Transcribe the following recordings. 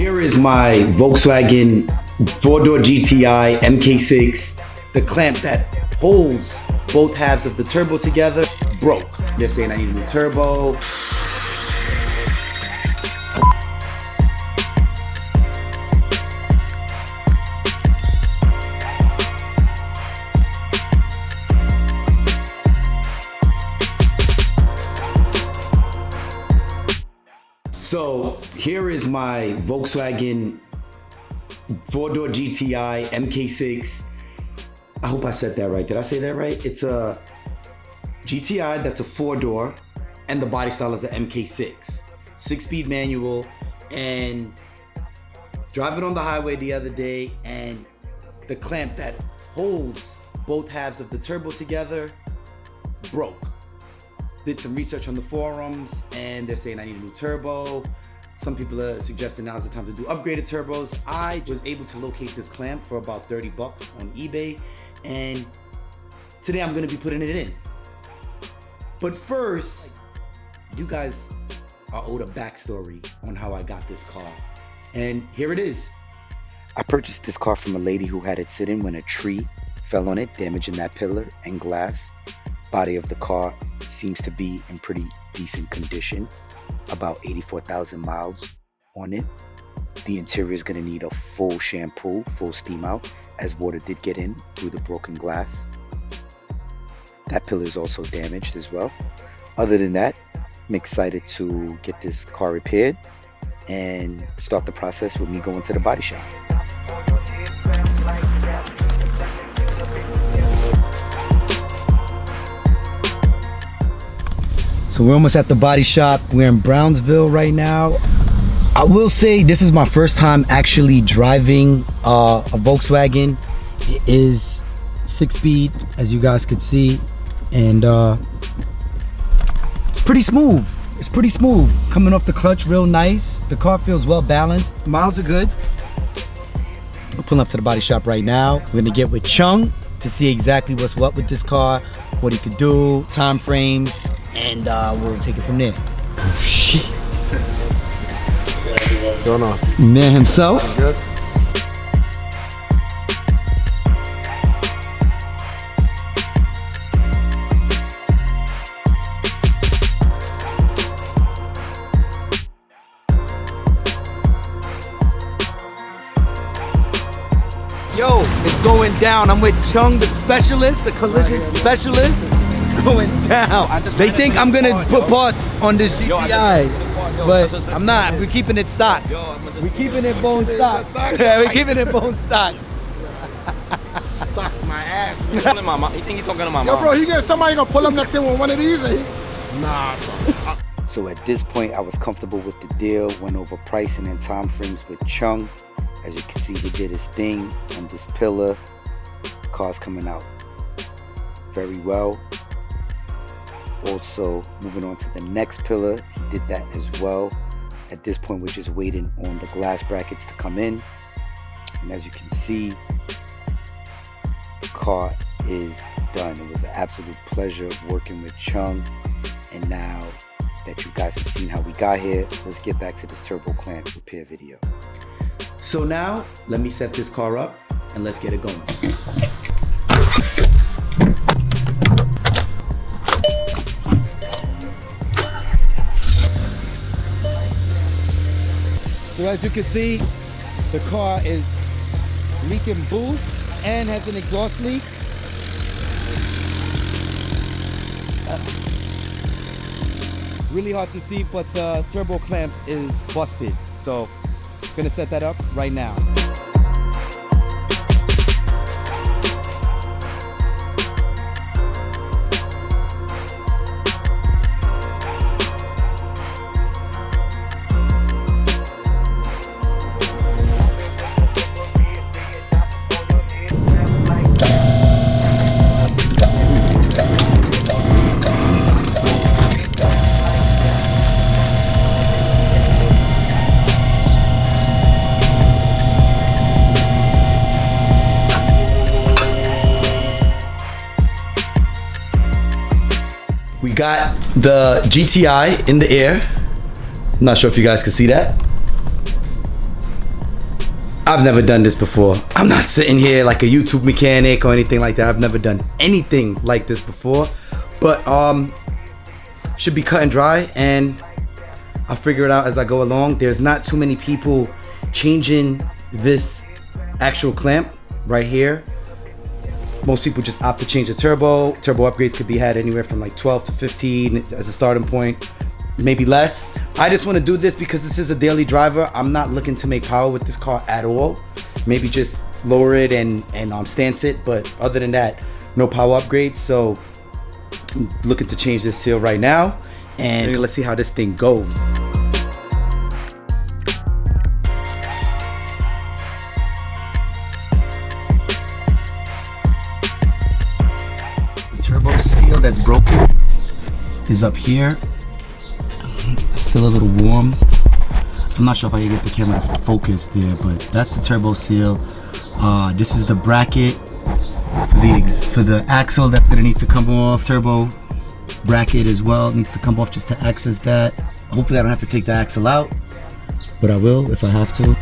Here is my Volkswagen four-door GTI MK6. The clamp that holds both halves of the turbo together broke. They're saying I need a new turbo. So here is my Volkswagen four-door GTI MK6. I hope I said that right. Did I say that right? It's a GTI that's a four-door, and the body style is an MK6. Six-speed manual, and driving on the highway the other day, and the clamp that holds both halves of the turbo together broke. Did some research on the forums, and they're saying I need a new turbo. Some people are suggesting now's the time to do upgraded turbos. I was able to locate this clamp for about 30 bucks on eBay, and today I'm gonna be putting it in. But first, you guys are owed a backstory on how I got this car. And here it is. I purchased this car from a lady who had it sitting when a tree fell on it, damaging that pillar and glass. Body of the car seems to be in pretty decent condition, about 84,000 miles on it. The interior is going to need a full shampoo, full steam out, as water did get in through the broken glass. That pillar is also damaged as well. Other than that, I'm excited to get this car repaired and start the process with me going to the body shop. So we're almost at the body shop. We're in Brownsville right now. I will say this is my first time actually driving a Volkswagen. It is 6-speed, as you guys could see, and it's pretty smooth. It's pretty smooth. Coming off the clutch, real nice. The car feels well balanced. Miles are good. We're pulling up to the body shop right now. We're gonna get with Chung to see exactly what's what with this car, what he could do, time frames, and we'll take it from there. Oh, shit. What's going on? Man himself. Good. Yo, it's going down. I'm with Chung, the specialist, the collision specialist. It's going down. They think I'm gonna put parts on this GTI, but I'm not. We're keeping it stock. We're keeping it bone stock. Yeah, we're keeping it bone stock. Stuck my ass. He think he's talking to my mom. Yo, bro, somebody gonna pull up next to him with one of these? Nah, son. So at this point, I was comfortable with the deal, went over pricing and time frames with Chung. As you can see, he did his thing on this pillar. The car's coming out very well. Also, moving on to the next pillar, he did that as well. At this point, we're just waiting on the glass brackets to come in. And as you can see, the car is done. It was an absolute pleasure working with Chung. And now that you guys have seen how we got here, let's get back to this turbo clamp repair video. So now, let me set this car up and let's get it going. So as you can see, the car is leaking boost and has an exhaust leak. Really hard to see, but the turbo clamp is busted. So gonna set that up right now. We got the GTI in the air. I'm not sure if you guys can see that. I've never done this before. I'm not sitting here like a YouTube mechanic or anything like that. I've never done anything like this before, but should be cut and dry, and I'll figure it out as I go along. There's not too many people changing this actual clamp right here. Most people just opt to change the turbo. Turbo upgrades could be had anywhere from like 12 to 15 as a starting point, maybe less. I just want to do this because this is a daily driver. I'm not looking to make power with this car at all. Maybe just lower it and stance it, but other than that, no power upgrades. So I'm looking to change this seal right now, and let's see how this thing goes. The turbo seal that's broken is up here. Still a little warm. I'm not sure if I can get the camera focused there, but that's the turbo seal. This is the bracket for the axle that's gonna need to come off. Turbo bracket as well needs to come off just to access that. Hopefully I don't have to take the axle out, but I will if I have to.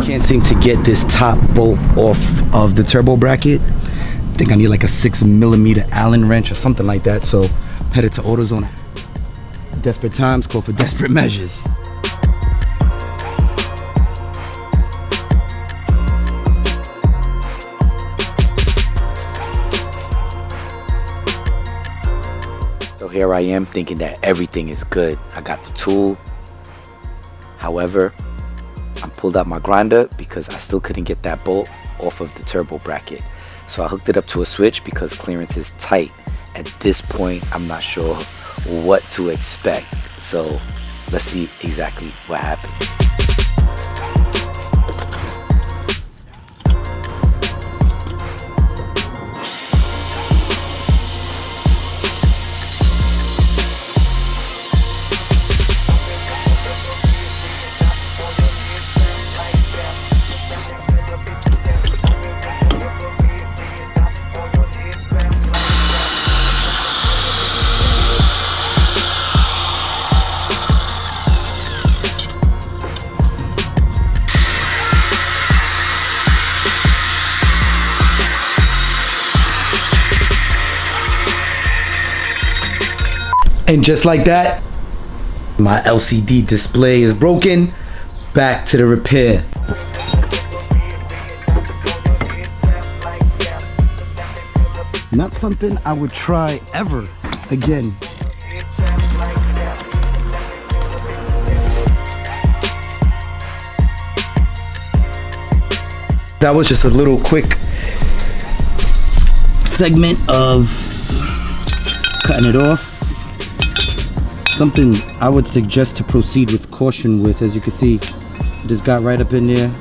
Can't seem to get this top bolt off of the turbo bracket. I think I need like a 6mm Allen wrench or something like that. So I'm headed to AutoZone. Desperate times call for desperate measures. So here I am thinking that everything is good. I got the tool. However, I pulled out my grinder because I still couldn't get that bolt off of the turbo bracket. So I hooked it up to a switch because clearance is tight. At this point, I'm not sure what to expect. So let's see exactly what happens. And just like that, my LCD display is broken. Back to the repair. Not something I would try ever again. That was just a little quick segment of cutting it off. Something I would suggest to proceed with caution with. As you can see, it just got right up in there.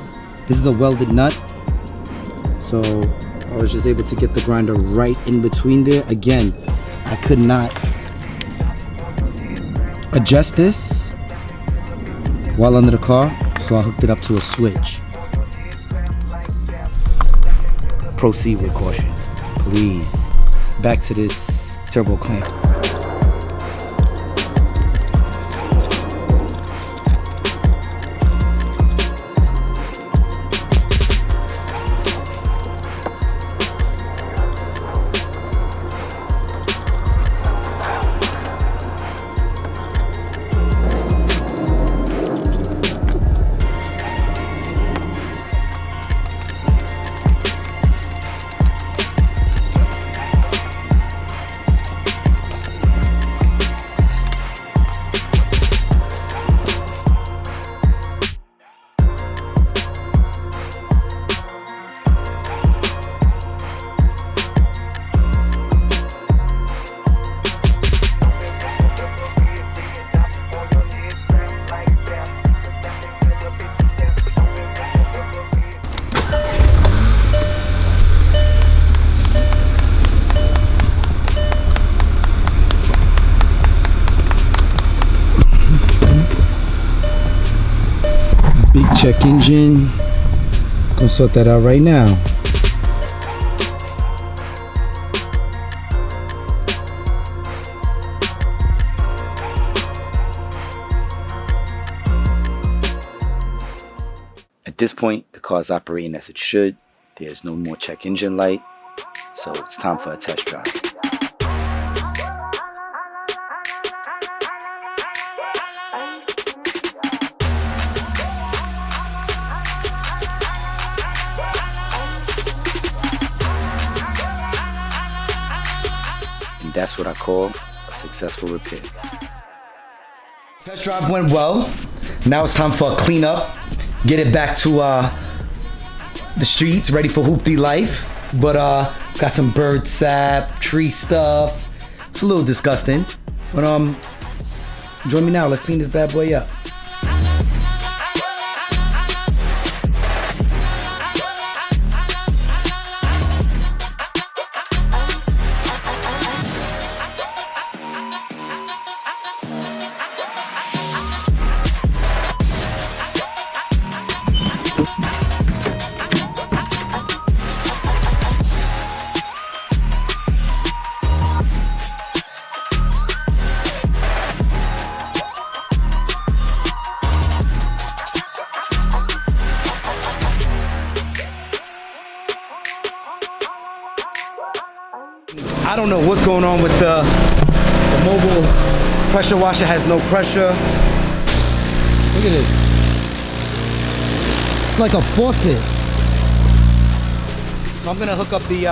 This is a welded nut, so I was just able to get the grinder right in between there. Again, I could not adjust this while under the car, so I hooked it up to a switch. Proceed with caution, please. Back to this turbo clamp. Check engine. Gonna sort that out right now. At this point, the car is operating as it should. There's no more check engine light, so it's time for a test drive. And that's what I call a successful repair. Test drive went well. Now it's time for a cleanup. Get it back to the streets, ready for hoopty life. But got some bird sap, tree stuff. It's a little disgusting. But join me now. Let's clean this bad boy up. I don't know what's going on with the mobile pressure washer. Has no pressure. Look at this. It's like a faucet. So I'm gonna hook up the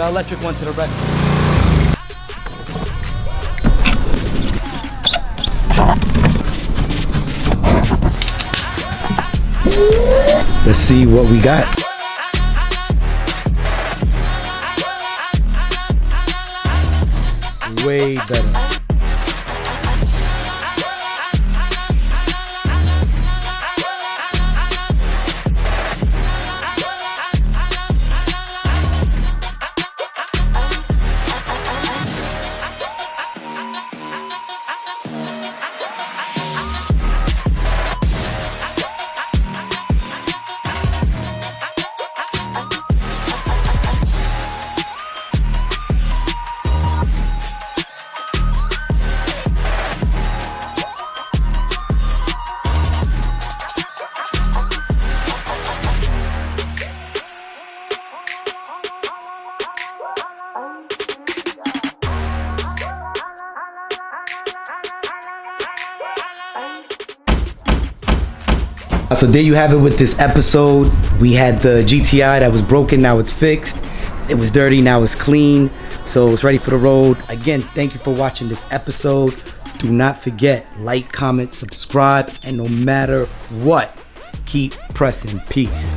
electric one to the rest. Let's see what we got. Way better. So there you have it with this episode. We had the GTI that was broken, now it's fixed. It was dirty, now it's clean. So it's ready for the road. Again, thank you for watching this episode. Do not forget, like, comment, subscribe, and no matter what, keep pressing. Peace.